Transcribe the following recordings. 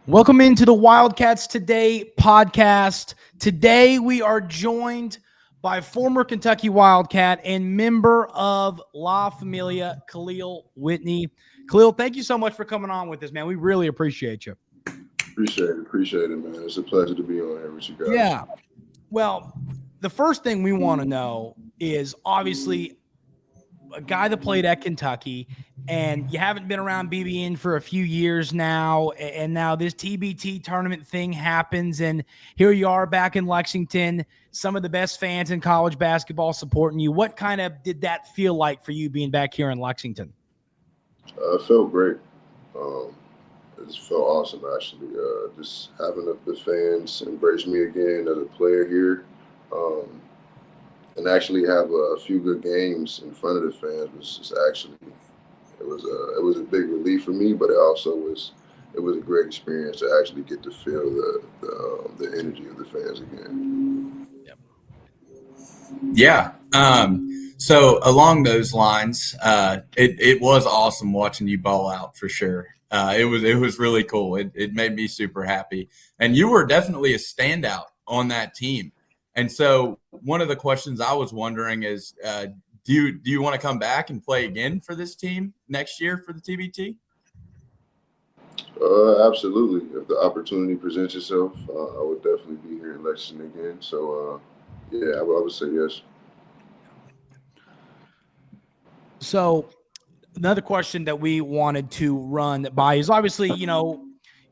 Welcome into the Wildcats Today Podcast. Today we are joined by former Kentucky Wildcat and member of La Familia, Kahlil Whitney. Kahlil, thank you so much for coming on with us, man. We really appreciate you. Appreciate it, man. It's a pleasure to be on here with you guys. Yeah. Well, the first thing we want to know is obviously a guy that played at Kentucky, and you haven't been around BBN for a few years now, and now this TBT tournament thing happens, and here you are back in Lexington, some of the best fans in college basketball supporting you. What kind of did that feel like for you being back here in Lexington? It felt great. It just felt awesome, actually. Just having the fans embrace me again as a player here, and actually have a few good games in front of the fans was just actually it was a big relief for me, but it was a great experience to actually get to feel the energy of the fans again. Yep. Yeah. So along those lines, it was awesome watching you ball out for sure. It was really cool. It made me super happy, and you were definitely a standout on that team. And so one of the questions I was wondering is, do you want to come back and play again for this team next year for the TBT? Absolutely. If the opportunity presents itself, I would definitely be here in Lexington again. So, yeah, I would say yes. So another question that we wanted to run by is obviously,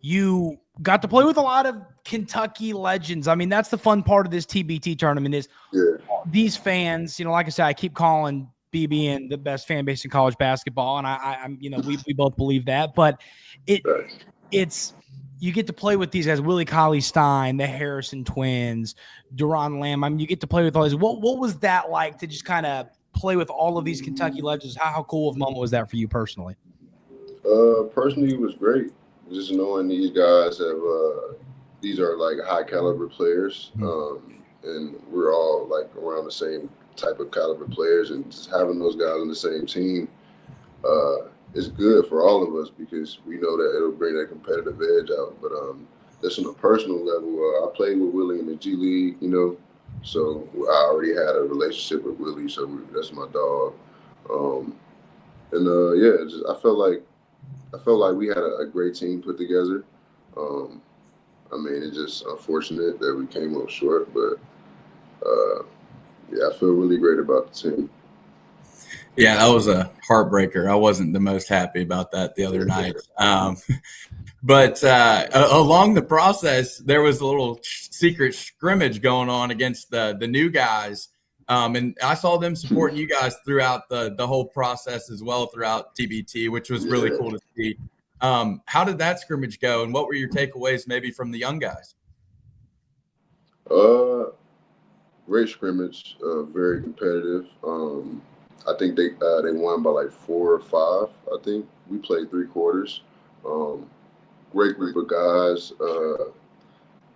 you got to play with a lot of Kentucky legends. I mean, that's the fun part of this TBT tournament is these fans, like I said, I keep calling BBN the best fan base in college basketball. And I'm we both believe that, but it's, you get to play with these guys, Willie Cauley-Stein, the Harrison twins, Duran Lamb. I mean, you get to play with all these. What was that like to just kind of play with all of these Kentucky legends? How cool of a moment was that for you personally? Personally, it was great. Just knowing these guys these are like high caliber players, and we're all like around the same type of caliber players, and just having those guys on the same team is good for all of us because we know that it'll bring that competitive edge out. But just on a personal level, I played with Willie in the G League, so I already had a relationship with Willie, so that's my dog. I felt like we had a great team put together. I mean, it's just unfortunate that we came up short, but I feel really great about the team. Yeah, that was a heartbreaker. I wasn't the most happy about that the other night. But along the process, there was a little secret scrimmage going on against the new guys. And I saw them supporting you guys throughout the whole process as well throughout TBT, which was really cool to see. How did that scrimmage go, and what were your takeaways maybe from the young guys? Great scrimmage, very competitive. I think they won by like 4 or 5. I think we played 3 quarters. Great group of guys.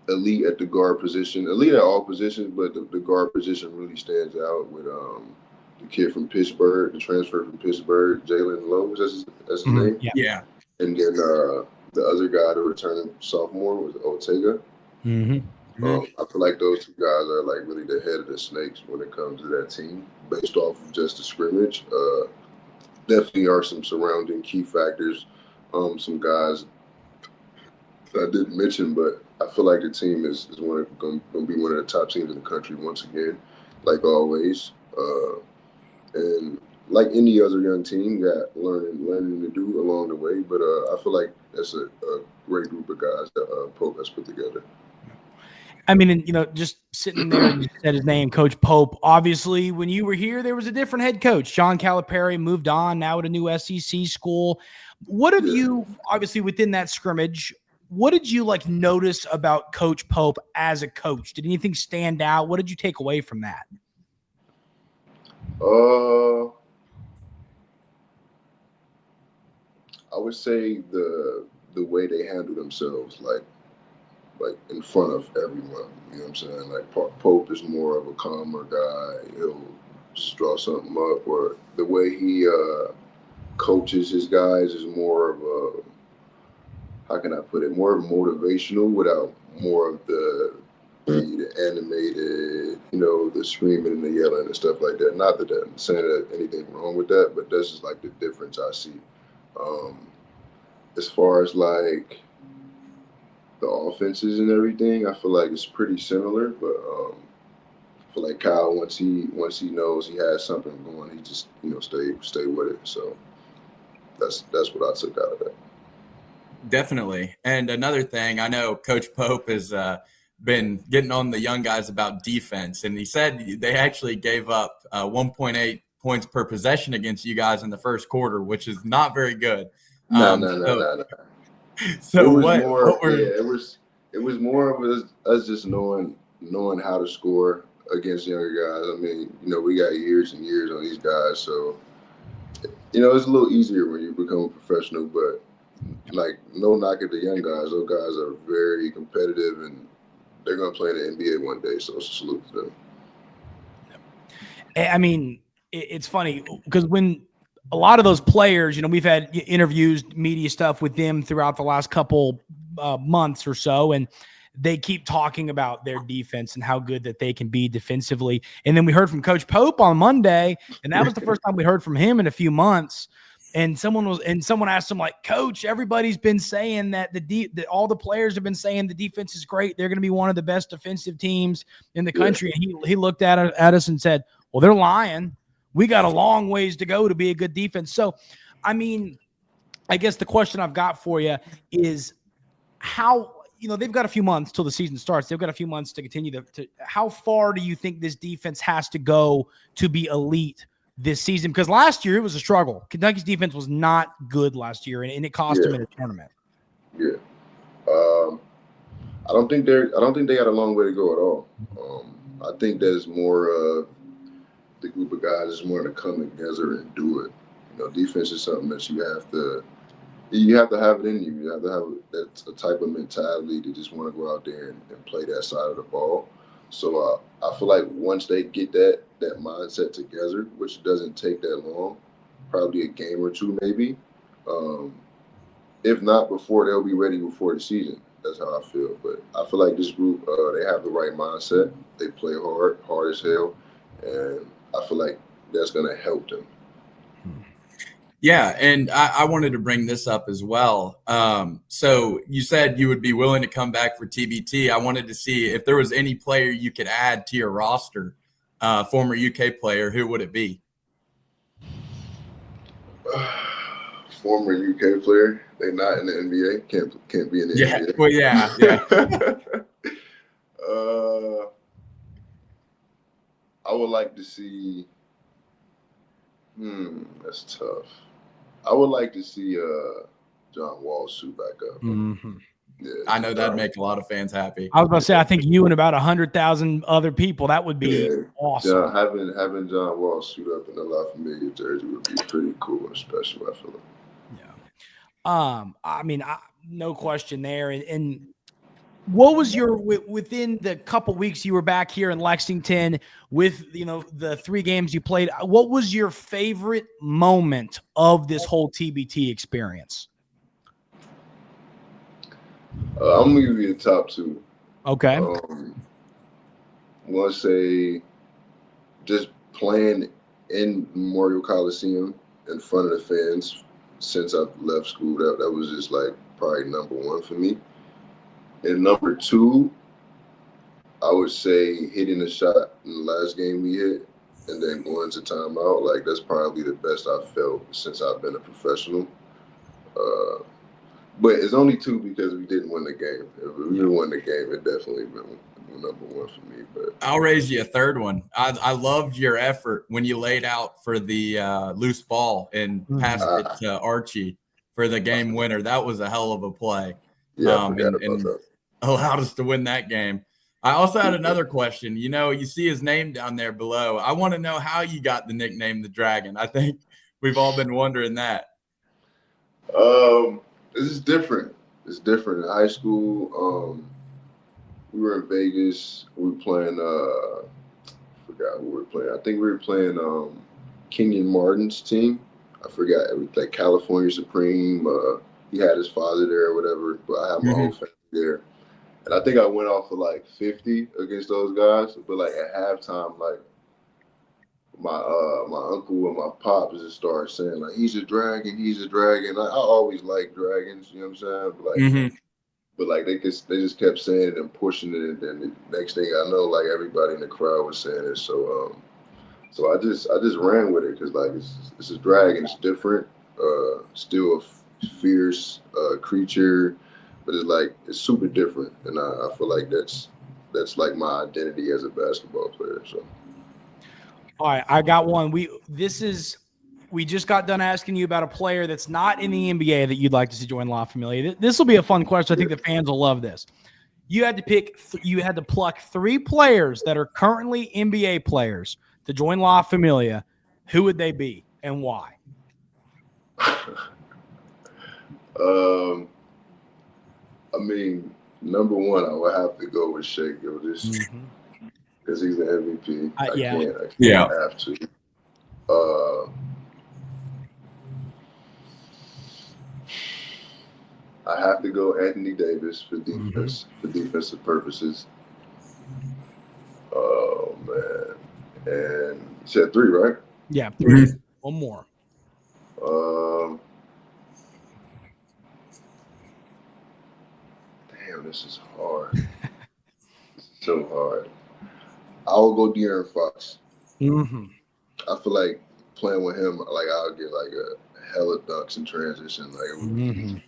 Elite at the guard position, elite at all positions, but the guard position really stands out with the kid from Pittsburgh, the transfer from Pittsburgh, Jalen Lowe. That's his name. Yeah. And then the other guy, the returning sophomore, was Ortega. I feel like those 2 guys are like really the head of the snakes when it comes to that team, based off of just the scrimmage. Definitely are some surrounding key factors. Some guys I didn't mention, but I feel like the team is going to be one of the top teams in the country once again, like always. And like any other young team, got learning to do along the way. But I feel like that's a great group of guys that Pope has put together. I mean, just sitting there and you said his name, Coach Pope. Obviously, when you were here, there was a different head coach. John Calipari moved on, now at a new SEC school. What have you, obviously within that scrimmage, what did you notice about Coach Pope as a coach? Did anything stand out? What did you take away from that? I would say the way they handle themselves, like in front of everyone. You know what I'm saying? Like Pope is more of a calmer guy. He'll just draw something up, or the way he coaches his guys is more of how can I put it, more motivational without more of the animated, the screaming and the yelling and stuff like that. Not that I'm saying that anything wrong with that, but that's just like the difference I see. As far as like the offenses and everything, I feel like it's pretty similar, but I feel like Kyle, once he knows he has something going, he just stay with it. So that's what I took out of that. Definitely. And another thing, I know Coach Pope has been getting on the young guys about defense, and he said they actually gave up 1.8 points per possession against you guys in the first quarter, which is not very good. No. So it was what? more, What were, it was more of us just knowing how to score against younger guys. I mean, we got years and years on these guys, so it's a little easier when you become a professional. But like, no knock at the young guys; those guys are very competitive, and they're gonna play in the NBA one day. So salute to them. I mean, it's funny because when a lot of those players, we've had interviews, media stuff with them throughout the last couple months or so, and they keep talking about their defense and how good that they can be defensively. And then we heard from Coach Pope on Monday, and that was the first time we heard from him in a few months. And someone asked him, like, Coach, everybody's been saying that all the players have been saying the defense is great. They're going to be one of the best defensive teams in the country. And he looked at us and said, well, they're lying. We got a long ways to go to be a good defense. So, I mean, I guess the question I've got for you is how, they've got a few months till the season starts. They've got a few months to continue to how far do you think this defense has to go to be elite this season? Because last year it was a struggle. Kentucky's defense was not good last year, and it cost them in a tournament. Yeah. I don't think they got a long way to go at all. I think there's more the group of guys is more to come together and do it. Defense is something that you have to have it in you. You have to have that type of mentality to just want to go out there and play that side of the ball. So I feel like once they get that mindset together, which doesn't take that long, probably a game or two maybe. If not before, they'll be ready before the season. That's how I feel. But I feel like this group, they have the right mindset. They play hard as hell, and I feel like that's going to help them. Yeah, and I wanted to bring this up as well. So you said you would be willing to come back for TBT. I wanted to see if there was any player you could add to your roster, former UK player. Who would it be? Former UK player. They're not in the NBA. Can't be in the NBA. Well, yeah. I would like to see. That's tough. I would like to see John Wall suit back up. Mm-hmm. Yeah, I know that'd make a lot of fans happy. I was about to say, I think you and about 100,000 other people, that would be awesome. Having John Wall suit up in a La Familia jersey would be pretty cool and special, I feel like. Yeah. I mean, no question there. And what was within the couple weeks you were back here in Lexington with, the 3 games you played, what was your favorite moment of this whole TBT experience? I'm going to give you the top 2. Okay. I want to say just playing in Memorial Coliseum in front of the fans since I've left school. That was just like probably number 1 for me. And number 2, I would say hitting a shot in the last game we hit and then going to timeout. Like, that's probably the best I've felt since I've been a professional. But it's only 2 because we didn't win the game. If we won the game, it definitely been number 1 for me. But I'll raise you a third one. I loved your effort when you laid out for the loose ball and passed it to Archie for the game winner. That was a hell of a play. Yeah, I forgot about that. Allowed us to win that game. I also had another question. You see his name down there below. I want to know how you got the nickname the Dragon. I think we've all been wondering that. This is different. It's different. In high school, we were in Vegas. We were playing, I forgot who we were playing. I think we were playing Kenyon Martin's team. I forgot. It was like California Supreme, he had his father there or whatever, but I have my whole family there. And I think I went off for like 50 against those guys. But like at halftime, like my uncle and my pops just started saying like, he's a dragon. I always like dragons, you know what I'm saying? But like they just kept saying it and pushing it, and then the next thing I know, like everybody in the crowd was saying it. So I just ran with it because like it's a dragon, it's different, still a fierce creature, but it's super different, and I feel like that's like my identity as a basketball player. So. All right, I got one. We just got done asking you about a player that's not in the NBA that you'd like to see join La Familia. This will be a fun question. I think the fans will love this. You had to pluck 3 players that are currently NBA players to join La Familia. Who would they be and why? I mean, number one, I would have to go with Shai Gilgeous because he's the MVP. I can't have to. I have to go Anthony Davis for defense, for defensive purposes. Oh man! And you said 3, right? Yeah, 3. One more. Damn, this is hard. This is so hard. I will go De'Aaron Fox. I feel like playing with him, like I'll get like a hella dunks in transition. Like it would be easy.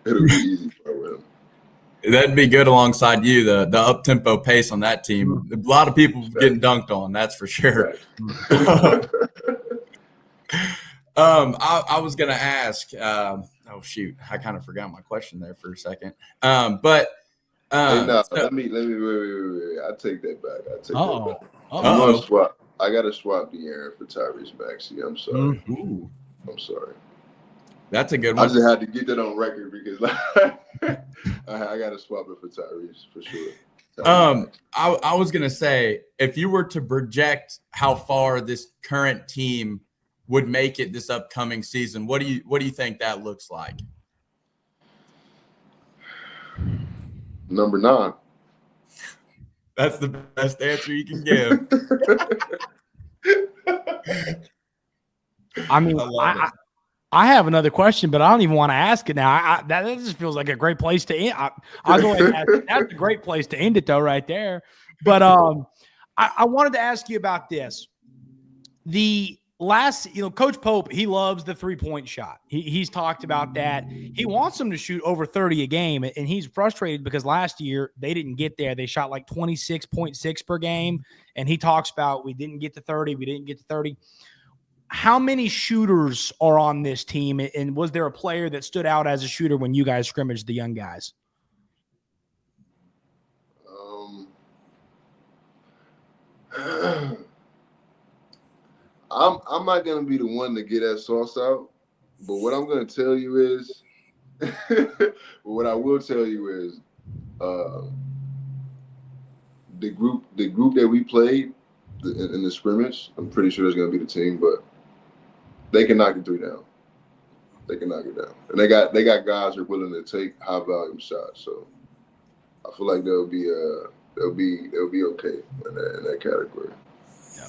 It'll be easy playing with him. That'd be good alongside you. The up tempo pace on that team. A lot of people getting dunked on. That's for sure. I was gonna ask. Oh shoot, I kind of forgot my question there for a second. Wait. I take that back. I gotta swap De'Aaron for Tyrese Maxey. I'm sorry. I'm sorry. That's a good one. I just had to get that on record because I gotta swap it for Tyrese for sure. I was gonna say, if you were to project how far this current team would make it this upcoming season, what do you think that looks like? Number 9. That's the best answer you can give. I mean, I have another question, but I don't even want to ask it now. That just feels like a great place to end. I'll go ahead and ask it. That's a great place to end it, though, right there. But I wanted to ask you about this. Coach Pope, he loves the 3-point shot. He's talked about that. He wants them to shoot over 30 a game, and he's frustrated because last year they didn't get there. They shot like 26.6 per game, and he talks about we didn't get to 30. How many shooters are on this team, and was there a player that stood out as a shooter when you guys scrimmaged the young guys? I'm not gonna be the one to get that sauce out, but what I'm gonna tell you is, what I will tell you is, the group that we played in the scrimmage, I'm pretty sure that's gonna be the team, but they can knock the 3 down. They can knock it down, and they got guys who are willing to take high volume shots. So I feel like they'll be okay in that category. Yeah.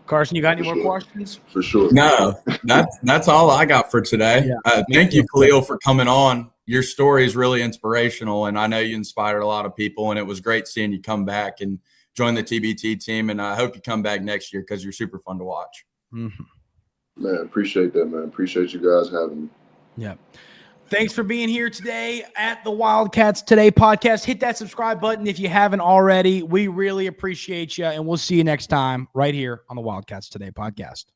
Carson, you got any more questions? For sure. No, that's all I got for today. Yeah. Thank you, Kahlil, for coming on. Your story is really inspirational, and I know you inspired a lot of people, and it was great seeing you come back and join the TBT team, and I hope you come back next year because you're super fun to watch. Man, appreciate that, man. Appreciate you guys having me. Yeah. Thanks for being here today at the Wildcats Today Podcast. Hit that subscribe button if you haven't already. We really appreciate you, and we'll see you next time right here on the Wildcats Today Podcast.